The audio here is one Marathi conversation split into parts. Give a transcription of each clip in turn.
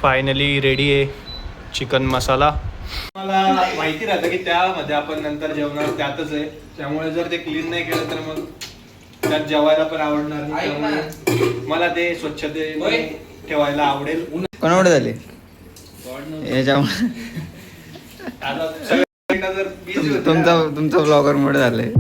फायनली रेडी आहे चिकन मसाला. मला माहिती राहतं की त्यामध्ये आपण नंतर जेवणार त्यातच आहे, त्यामुळे जर ते क्लीन नाही केलं तर मग त्यात जेवायला पण आवडणार नाही. त्यामुळे मला ते स्वच्छते ठेवायला आवडेल. कोणाकडे झाले याच्यामुळे आता सगळ्यांना जर तुमचा ब्लॉगर मोड झालंय.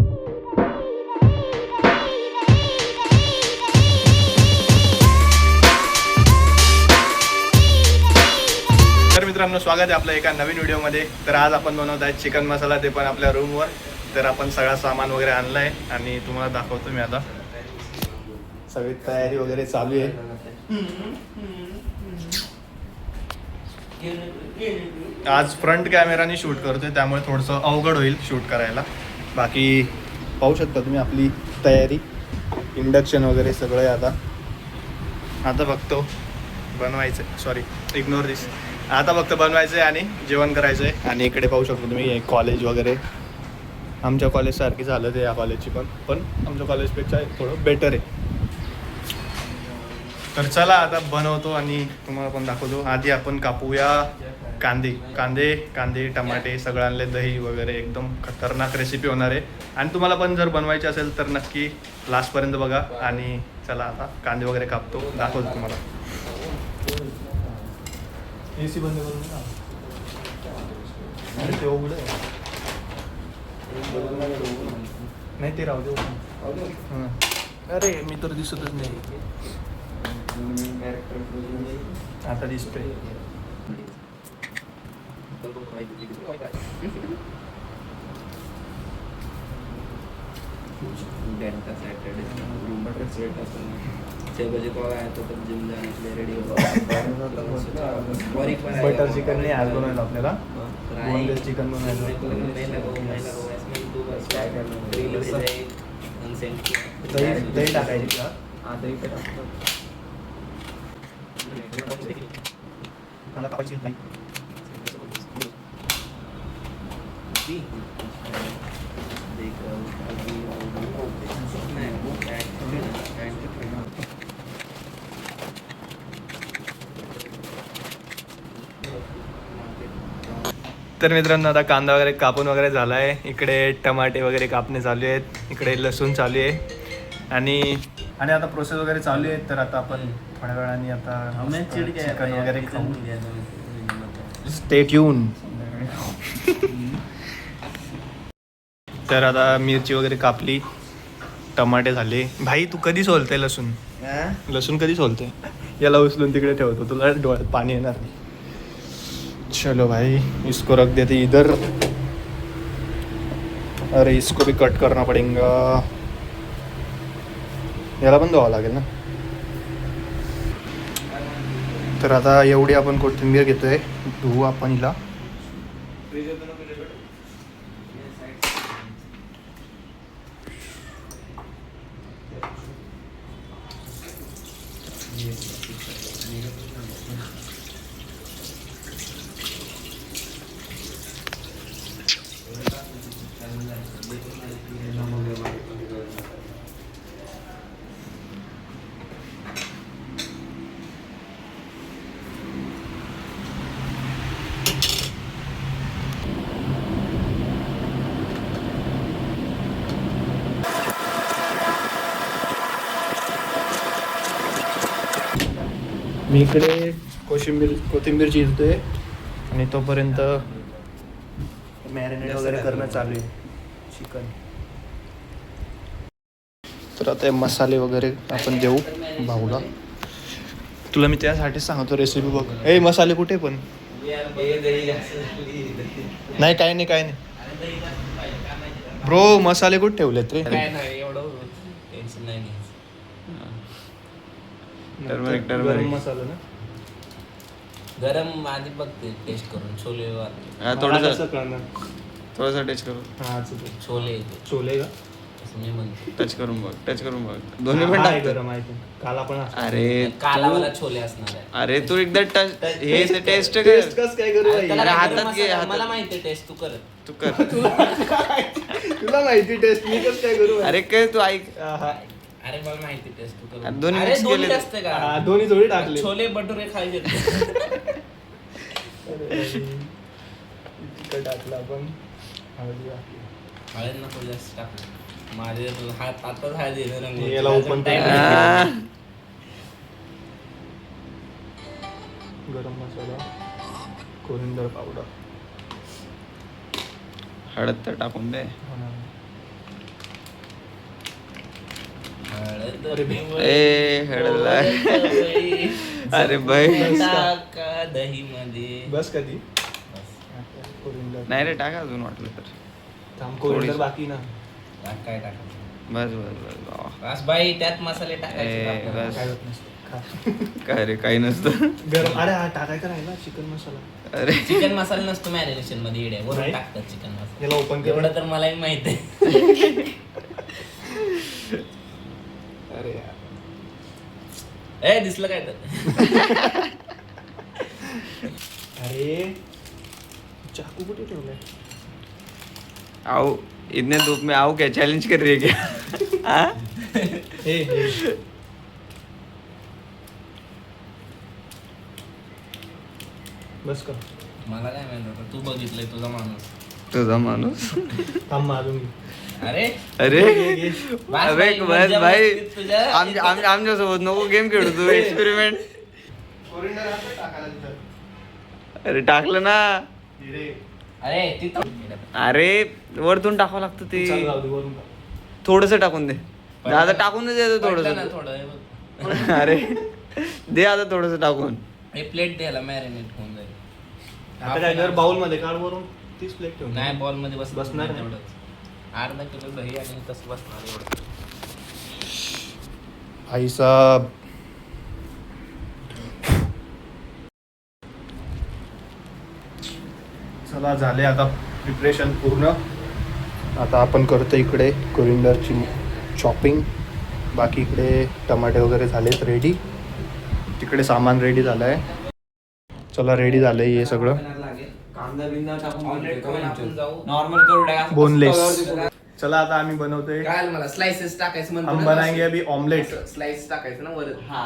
तर मित्रांनो, स्वागत आहे आपल्या एका नवीन व्हिडिओमध्ये. तर आज आपण बनवत आहे चिकन मसाला, ते पण आपल्या रूमवर. तर आपण सगळा सामान वगैरे आणलं आहे आणि तुम्हाला दाखवतो मी आता. सगळी तयारी वगैरे चालू आहे. आज फ्रंट कॅमेराने शूट करतोय, त्यामुळे थोडंसं अवघड होईल शूट करायला. बाकी पाहू शकता तुम्ही आपली तयारी, इंडक्शन वगैरे सगळं आहे. आता फक्त बनवायचं, सॉरी इग्नोर दिस. आता फक्त बनवायचं आहे आणि जेवण करायचं आहे. आणि इकडे पाहू शकतो तुम्ही कॉलेज वगैरे, आमच्या कॉलेजसारखी झालं ते या कॉलेजची पण आमच्या कॉलेजपेक्षा थोडं बेटर आहे. तर चला आता बनवतो आणि तुम्हाला पण दाखवतो. आधी आपण कापूया कांदे टमाटे सगळं आणले, दही वगैरे. एकदम खतरनाक रेसिपी होणार आहे आणि तुम्हाला पण जर बनवायची असेल तर नक्की लास्टपर्यंत बघा. आणि चला आता कांदे वगैरे कापतो, दाखवतो तुम्हाला. AC बंद करून ते उघडं नाही, ते राहू दे. अरे मी तर दिसतच नाही. आता दिसतोय. बटर चिकन नाही आज बनवायला आपल्याला, बोनलेस चिकन बनवायचं. दही टाकायची का? मला कापायची नाही. तर मित्रांनो, आता कांदा वगैरे कापून वगैरे झाला आहे. इकडे टमाटे वगैरे कापणे चालू आहेत, इकडे लसूण चालू आहे आणि आता प्रोसेस वगैरे चालू आहे. तर आता आपण थोड्या वेळाने आता चिकन वगैरे खाऊ. Stay tune. तर आता मिरची वगैरे कापली, टमाटे झाले. भाई तू कधी सोलते लसूण कधी सोलते? याला उचलून तिकडे ठेवतो, तुला डोळ्यात पाणी येणार नाही. चलो भाई, इसको रख देते इधर. अरे इसको भी कट करना पड़ेगा. याला पण धुवावं लागेल ना. तर आता एवढी आपण कोथिंबीर घेतोय, धुवू आपण हिला. मी इकडे कोथिंबीर चिरतोय आणि तोपर्यंत मॅरिनेट वगैरे करणं चालू आहे चिकन. तर आता मसाले वगैरे आपण देऊ भाऊला. तुला मी त्यासाठीच सांगतो रेसिपी बघ. ए मसाले कुठे पण? नाही काय नाही ब्रो, मसाले कुठे ठेवलेत रे? गरम मसाला ना, गरम आधी बघते टेस्ट करून. छोले थोडासा टेस्ट करू. छोले का मी म्हणतो टच करून बघ. दोन्ही पण टाक. गरम आहे काल आपण. अरे कालावाला छोले असणार आहे. अरे तू एकदा हे टेस्ट कस काय करू? हातात घे. मला माहिती टेस्ट तू कर. तुला माहिती टेस्ट, मी कस काय करू? अरे काय तू ऐक. अरे मला माहिती टेस्ट तू कर. दोन्ही मिक्स केले असते का? दोन्ही थोडी टाकले. छोले भटुरे खायचे. तिखट टाकलं आपण हळदी टाकली. हळद नको जास्त टाकू. माझे हात आताच हळद येते रंगोळीची. याला अजून open time करून आहे. गरम मसाला, कोरिंडर पावडर. हळद तर टाकून दे. हळद अरे ए हळदला. अरे बाई. टाका दही मध्ये. बस कधी कोरिंडर नाही रे टाका अजून वाटलं तर. थांब, कोरिंडर थोडीशी. बाकी ना. काय टाकायचं? बस बस बस वा. बस बाई त्यात मसाले टाकायचे ए, आपल्याला. बस. काय होत नसतं. खा. काय रे काही नसतं. गरम. अरे हा टाकायचा राहिला चिकन मसाला. अरे चिकन मसाला नसतो मॅरिनेशन मध्ये येड्या वरून नाही? टाकतात चिकन मसाला. याला ओपन एवढं तर मलाही माहित आहे. अरे यार. ए दिसलं काय तर. अरे चाकू कुठे ठेवलाय? आओ इतने धूप में आओ क्या चैलेंज कर रही है क्या? हाँ? हे बस का? मला काय माहित होतं तू बघितलंय तुझा माणूस. तुझा माणूस. थांब मारून घे. अरे अरे बस अरे बाई, बस मज्जा भाई मस्तीत तुझ्या. आमच्यासोबत नको गेम खेळू तू एक्सपेरिमेंट. कोरिंडर असं टाकायला तिथं. अरे टाकलं ना. अरे तिथं अरे वरतून टाकावं लागतं ते. चालू राहू दे, वरून टाक. थोडस टाकून दे. आता टाकून दे पडलं ना थोडस. थोडं हे बघ. अरे दे आता थोडस टाकून. हे प्लेट द्यायला मॅरिनेट होऊन जाईल. आता काय कर, बाउल मध्ये काढ वरून तीच प्लेट ठेव. नाही बॉल मध्ये बसणार नाही. तेवढंच. अर्धा किलो दही आणि तसं बसणार एवढं. भाई साहब. चला झाले आता प्रिपरेशन पूर्ण. आता आपण करतो इकडे कोरिंडरची चॉपिंग. बाकी इकडे टमाटे वगैरे झालेत रेडी. तिकडे सामान रेडी झालं आहे. चला रेडी झालं आहे हे सगळं. कांदा बिंदा Omelette करून आपण जाऊ. नॉर्मल करू टाका. बोनलेस. चला आता आम्ही बनवतोय. काय मला स्लाइसेस टाकायचं म्हणतो हम बनाएंगे अभी ऑमलेट. स्लाइस टाकायचं ना वर. हा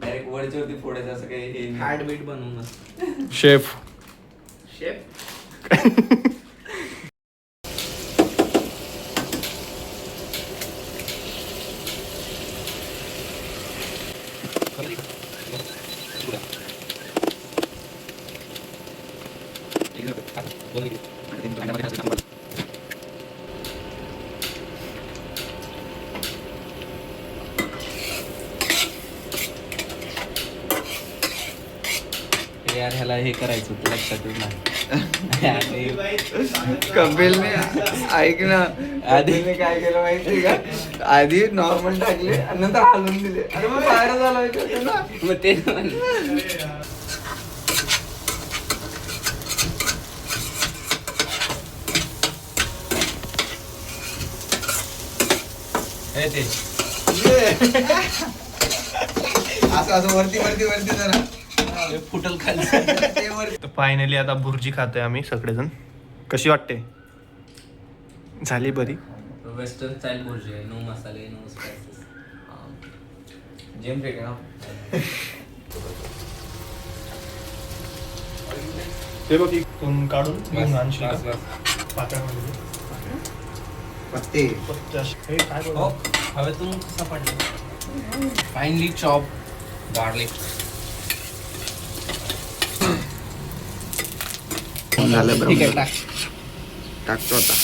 डायरेक्ट वरच्यावरती फोडायचं असं काही हे नाही. हार्ट बीट बनवून शेफ. शेफ. यार ह्याला हे करायचं होतं लक्षातच नाही. कपिलने ऐक ना आधीने काय केलं माहिती का? आधी नॉर्मल टाकले आणि नंतर हलवून दिले. अरे मग बाहेर झालं ना. मग ते ते असं असं वरती वरती वरती जरा फुटल खाली. ते वरती. तर फायनली आता भुर्जी खातोय आम्ही सगळेजण. कशी वाटते? झाली बरी? वेस्टर्न स्टाईल भुर्जी आहे. नो मसाले नो स्पाइसेस. जेम फेक ना. ते बघ इथून काढून घेऊन आणशील का? पात्यामध्ये. पत्ते. हे काय हो बोलतो? हवेतून कसा पडला? Finally chop garlic. झालं बरं. ठीक आहे टाक. टाकतो आता.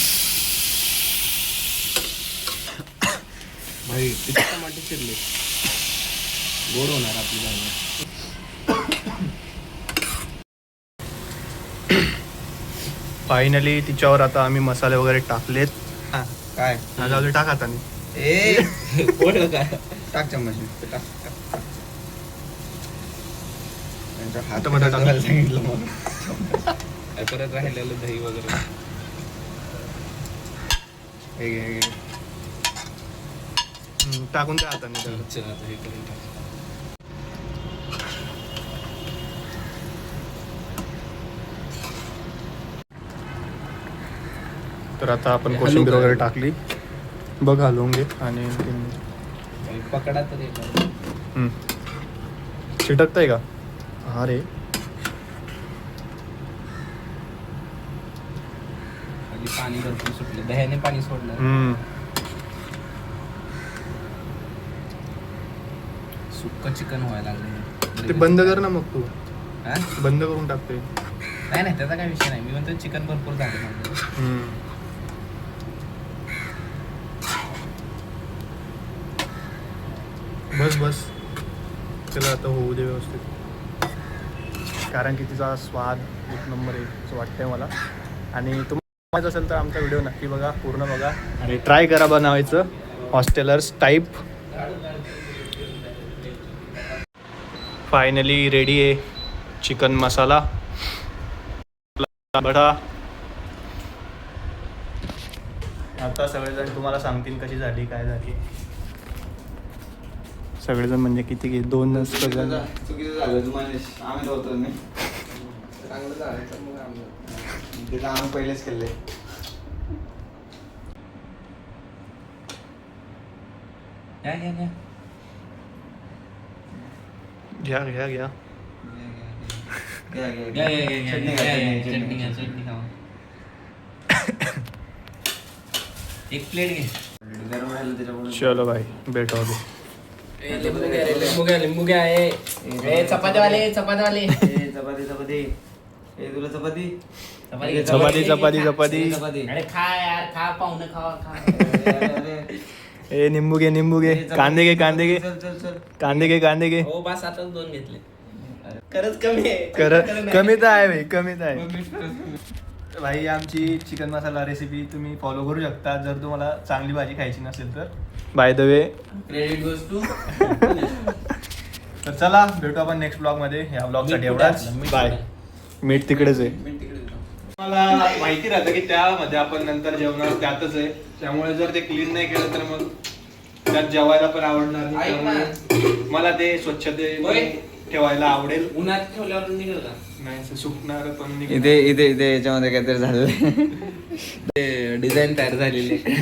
भाई किती टमाटे चिरले. गोड होणार आपली भाजी. फायनली तिच्यावर आता आम्ही मसाले वगैरे टाकलेत. काय जाऊ दे, टाक आता. ए ओढलं काय? टाक चम्मच. टाक टाक. त्यांच्या हात टमाटर टाक. टाकायला सांगितलं मग. परत राहिलेलं दही वगैरे. हे घे, हे घे. टाकून द्या हाताने त्याला. चल आता हे करून टाक. तर आता आपण कोशिंबीर वगैरे टाकली. बघ घालून घे आणि पकडा तर चिटकतंय का? हा रे. सुटली, पाणी भरपूर सुटलं, दह्याने पाणी सोडलं. सुक्क चिकन व्हायला लागलं. ते बंद कर ना मग तू. हा? बंद करून टाकते. नाही त्याचा काही विषय नाही. मी म्हणतो चिकन भरपूर झालं माझं. बस त्याला आता होऊ दे व्यवस्थित, कारण की तिचा स्वाद एक नंबर आहे असं वाटतंय मला. आणि तुम्हाला असेल तर आमचा व्हिडिओ नक्की बघा, पूर्ण बघा आणि ट्राय करा बनवायचं हॉस्टेलर्स टाईप. फायनली रेडी आहे चिकन मसाला बडा. आता सगळेजण तुम्हाला सांगतील कशी झाली काय झाली. सगळेजण म्हणजे किती घे 2 चुकीचं झालं तुम्हाला, आम्ही होतो मी चांगलं झालं तर मग आम्ही तिथं आम्ही पहिलेच केले. घ्या घ्या चटणी खावा. एक प्लेट घे. गरम राहिलं त्याच्यामुळे. चलो भाई भेटो अभी. लिंबू घ्या. चपातीवाले चपाती तुला चपाती. अरे खा यार, खा पाहुणे, खावा. ए निंबू घे कांदे घे कांदे घे. हो बस, आता 2 घेतले. खरंच कमी आहे. कमी तर आहे भाई, कमी तर आहे भाई. आमची चिकन मसाला रेसिपी तुम्ही फॉलो करू शकता जर तुम्हाला चांगली भाजी खायची नसेल तर. By the way credit goes to. तर चला भेटू आपण नेक्स्ट ब्लॉग मध्ये. या ब्लॉग साठी एवढाच. बाय. मीठ तिकडेच आहे. मला माहिती राहतं की त्यामध्ये आपण नंतर जेवणार त्यातच आहे, त्यामुळे जर ते क्लीन नाही केलं तर मग त्यात जेवायला पण आवडणार नाही. त्यामुळे मला ते स्वच्छते ठेवायला आवडेल. उन्हात ठेवल्यावर निघेल का? नाही सुकणार पण इथे याच्यामध्ये काहीतरी झालं. डिझाईन तयार झालेली आहे.